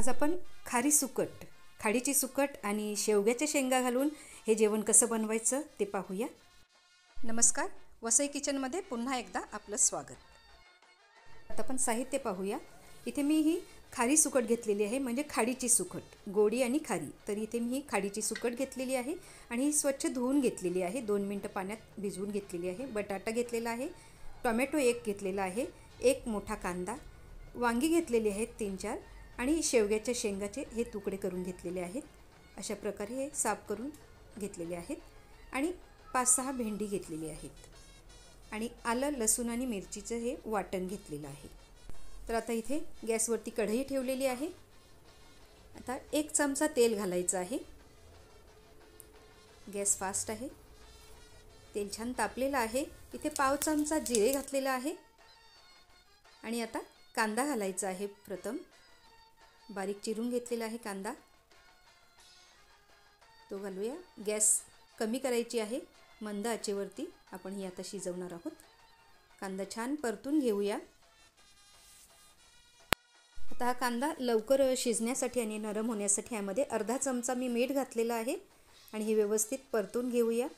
आज आपण खाडीची सुकट आणि शेवग्याच्या शेंगा घालून हे जेवण कसं बनवायचं ते पाहूया। नमस्कार, वसई किचनमध्ये पुन्हा एकदा आपलं स्वागत। आता आपण साहित्य पाहूया। इथे मी ही खारी सुकट घेतलेली आहे, म्हणजे खाडीची सुकट, गोडी आणि खारी। तर इथे मी ही खाडीची सुकट घेतलेली आहे आणि ही स्वच्छ धुवून घेतलेली आहे, 2 मिनिटं पाण्यात भिजवून घेतलेली आहे। बटाटा घेतलेला आहे, टोमॅटो एक घेतलेला आहे, एक मोठा कांदा, वांगी घेतलेली आहेत 3-4 आणि शेवग्याच्या शेंगाचे हे तुकडे करून घेतलेले आहेत। अशा प्रकारे हे साफ करून घेतलेले आहेत आणि 5-6 भेंडी घेतलेली आहेत आणि आलं, लसूण आणि मिरचीचं हे वाटण घेतलेलं आहे। तर आता इथे गॅसवरती कढई ठेवलेली आहे। आता 1 चमचा तेल घालायचं आहे। गॅस फास्ट आहे, तेल छान तापलेलं आहे। इथे पाव चमचा जिरे घातलेला आहे आणि आता कांदा घालायचा आहे। प्रथम बारीक चिरून घेतलेला आहे कांदा, तो घालूया। गॅस कमी करायची आहे, मंद आचेवरती आपण ही आता शिजवणार आहोत। कांदा छान परतून घेऊया। आता हा कांदा लवकर शिजण्यासाठी आणि नरम होण्यासाठी यामध्ये अर्धा चमचा मी मीठ घातलेला आहे आणि हे व्यवस्थित परतून घेऊया।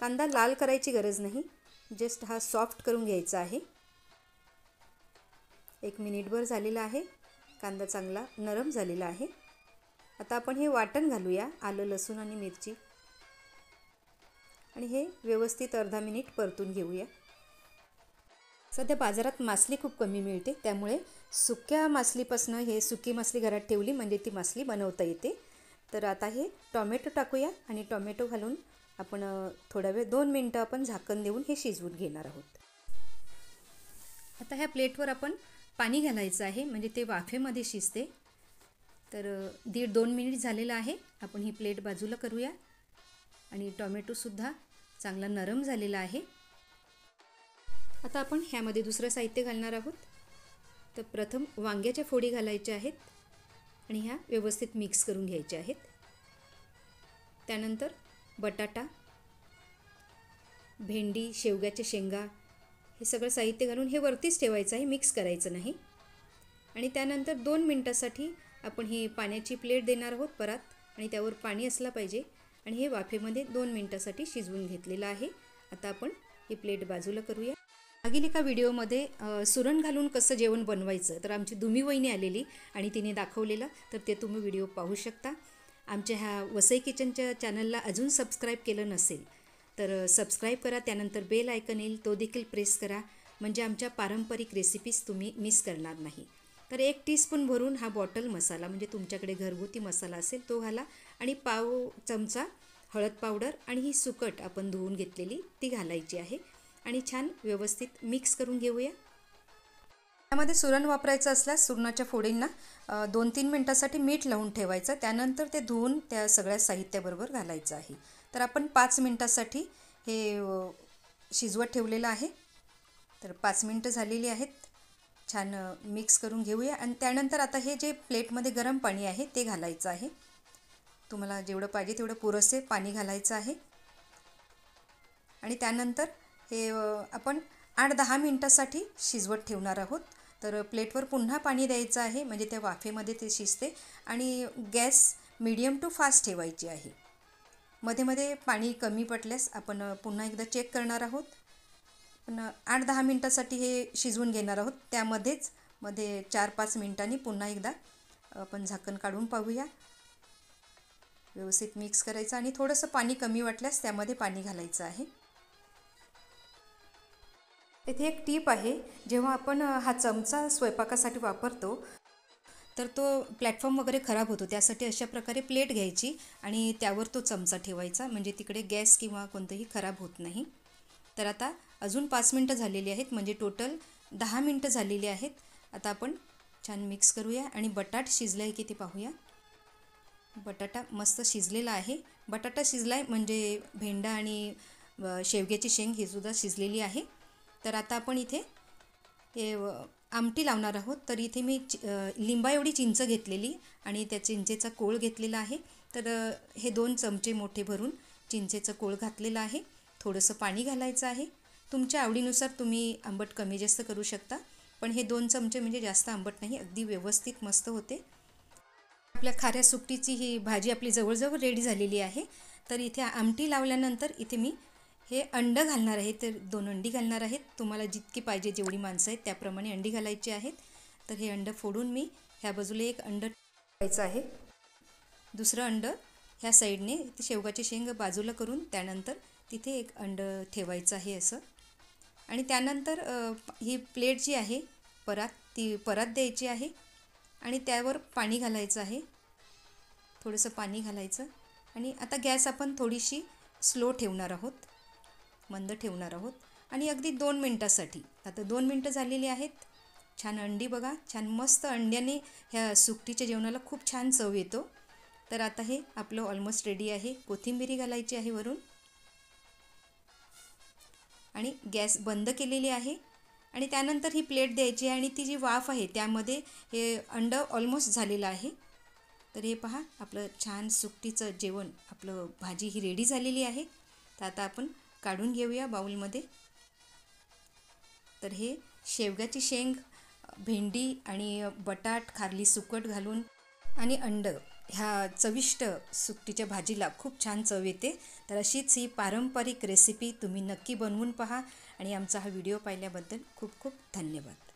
कांदा लाल करायची गरज नाही, जस्ट हा सॉफ्ट करून घ्यायचा आहे। 1 मिनिटभर झालेला आहे, कांदा चांगला नरम झालेला आहे। आता आपण हे वाटण घालूया, आलं, लसूण आणि मिरची, आणि हे व्यवस्थित अर्धा मिनिट परतून घेऊया। सध्या बाजारात मासली खूप कमी मिळते, त्यामुळे सुक्या मासलीपासून हे सुकी मासली घरात ठेवली म्हणजे ती मासली बनवता येते। तर आता हे टोमॅटो टाकूया आणि टोमॅटो घालून आपण थोडा वेळ 2 मिनिटं आपण झाकण देऊन हे शिजवून घेणार आहोत। आता ह्या प्लेटवर आपण पाणी घालायचं आहे, म्हणजे ते वाफेमध्ये शिजते। तर 1.5-2 मिनिट झालेलं आहे। आपण ही प्लेट बाजूला करूया आणि टोमॅटोसुद्धा चांगला नरम झालेला आहे। आता आपण ह्यामध्ये दुसरं साहित्य घालणार आहोत। तर प्रथम वांग्याच्या फोडी घालायच्या आहेत आणि ह्या व्यवस्थित मिक्स करून घ्यायच्या आहेत। त्यानंतर बटाटा, भेंडी, शेवग्याच्या शेंगा हे सगळं साहित्य घालून हे वरतीच ठेवायचं आहे, मिक्स करायचं नाही। आणि त्यानंतर 2 मिनिटासाठी आपण ही पाण्याची प्लेट देणार आहोत परत, आणि त्यावर पाणी असलं पाहिजे, आणि हे वाफेमध्ये 2 मिनिटासाठी शिजवून घेतलेलं आहे। आता आपण ही प्लेट बाजूला करूया। मागील एका व्हिडिओमध्ये सुरण घालून कसं जेवण बनवायचं, तर आमची दुमी वहिनी आलेली आणि तिने दाखवलेलं, तर ते तुम्ही व्हिडिओ पाहू शकता। आमच्या ह्या वसई किचनच्या चॅनलला अजून सबस्क्राईब केलं नसेल तर सबस्क्राईब करा, त्यानंतर बेल आयकन येईल तो देखील प्रेस करा, म्हणजे आमच्या पारंपरिक रेसिपीज तुम्ही मिस करणार नाही। तर 1 टीस्पून भरून हा बॉटल मसाला, म्हणजे तुमच्याकडे घरगुती मसाला असेल तो घाला, आणि पाव चमचा हळद पावडर, आणि ही सुकट आपण धुवून घेतलेली ती घालायची आहे आणि छान व्यवस्थित मिक्स करून घेऊया। त्यामध्ये सुरण वापरायचं असल्यास सुरणाच्या फोडींना 2-3 मिनिटासाठी मीठ लावून ठेवायचं, त्यानंतर ते धुवून त्या सगळ्या साहित्याबरोबर घालायचं आहे। तर आपण 5 मिनिटासाठी हे शिजवत ठेवलेलं आहे। तर 5 मिनिटं झालेली आहेत, छान मिक्स करून घेऊया। आणि त्यानंतर आता हे जे प्लेटमध्ये गरम पाणी आहे ते घालायचं आहे। तुम्हाला जेवढं पाहिजे तेवढं पुरेसे पाणी घालायचं आहे आणि त्यानंतर हे आपण 8-10 मिनिटासाठी शिजवत ठेवणार आहोत। तर प्लेटवर पुन्हा पाणी द्यायचं आहे, म्हणजे त्या वाफेमध्ये ते शिजते, आणि गॅस मीडियम टू फास्ट ठेवायची आहे। मध्ये मध्ये पाणी कमी पडल्यास आपण पुन्हा एकदा चेक करणार आहोत। पण 8-10 मिनिटासाठी हे शिजवून घेणार आहोत, त्यामध्येच 4-5 मिनिटांनी पुन्हा एकदा आपण झाकण काढून पाहूया। व्यवस्थित मिक्स करायचं आणि थोडंसं पाणी कमी वाटल्यास त्यामध्ये पाणी घालायचं आहे। इथे एक टीप आहे, जेव्हा आपण हा चमचा स्वयंपाकासाठी वापरतो तर तो प्लॅटफॉर्म वगैरे खराब होतो, त्यासाठी अशा प्रकारे प्लेट घ्यायची आणि त्यावर तो चमचा ठेवायचा, म्हणजे तिकडे गॅस किंवा कोणतंही खराब होत नाही। तर आता अजून 5 मिनिटं झालेली आहेत, म्हणजे टोटल 10 मिनिटं झालेली आहेत। आता आपण छान मिक्स करूया आणि बटाटा शिजला आहे की ते पाहूया। बटाटा मस्त शिजलेला आहे। बटाटा शिजला आहे म्हणजे भेंडा आणि शेवग्याची शेंग ही सुद्धा शिजलेली आहे। तर आता आपण इथे हे आमटी लावणार आहोत। तर इथे मी लिंबा एवढी चिंच घेतलेली आणि त्या चिंचेचा कोळ घेतलेला आहे। तर हे 2 चमचे मोठे भरून चिंचेचं कोळ घातलेलं आहे। थोडंसं पाणी घालायचं आहे, तुमच्या आवडीनुसार तुम्ही आंबट कमी जास्त करू शकता, पण हे 2 चमचे म्हणजे जास्त आंबट नाही, अगदी व्यवस्थित मस्त होते। आपल्या खाऱ्या सुकटीची ही भाजी आपली जवळजवळ रेडी झालेली आहे. तर इथे आमटी लावल्यानंतर इथे मी हे अंडं घालणार आहे. तर 2 अंडी घालणार आहेत. तुम्हाला जितकी पाहिजे जेवढी माणसं आहेत त्याप्रमाणे अंडी घालायची आहेत. तर हे अंडं फोडून मी ह्या बाजूला एक अंडं ठेवायचं आहे. दुसरं अंडं ह्या साईडने शेवगाची शेंग बाजूला करून त्यानंतर तिथे एक अंडं ठेवायचं आहे असं. आणि त्यानंतर ही प्लेट जी आहे ती परात द्यायची आहे आणि त्यावर पाणी घालायचं आहे. थोडंसं पाणी घालायचं आणि आता गॅस आपण थोडीशी स्लो ठेवणार आहोत, मंद ठेवणार आहोत आणि अगदी 2 मिनटासाठी. आता 2 मिनटं झालेली आहेत. छान अंडी बघा, छान मस्त अंड्याने ह्या सुकटीच्या जेवणाला खूप छान चव येतो. तर आता हे आपलं ऑलमोस्ट रेडी आहे. कोथिंबीर घालायची आहे वरून आणि गॅस बंद केलेली आहे. आणि त्यानंतर ही प्लेट द्यायची आहे आणि ती जी वाफ आहे त्यामध्ये हे अंडं ऑलमोस्ट झालेलं आहे. तर हे पहा, आपलं छान सुकटीचं जेवण, आपलं भाजी ही रेडी झालेली आहे. तर आता आपण काढून घेऊया बाउलमध्ये. तर हे शेवग्याची शेंग, भेंडी आणि बटाट, खारली सुकट घालून आणि अंडं ह्या चविष्ट सुकटीच्या भाजीला खूप छान चव येते. तर अशीच ही पारंपरिक रेसिपी तुम्ही नक्की बनवून पहा आणि आमचा हा व्हिडिओ पाहिल्याबद्दल खूप खूप धन्यवाद.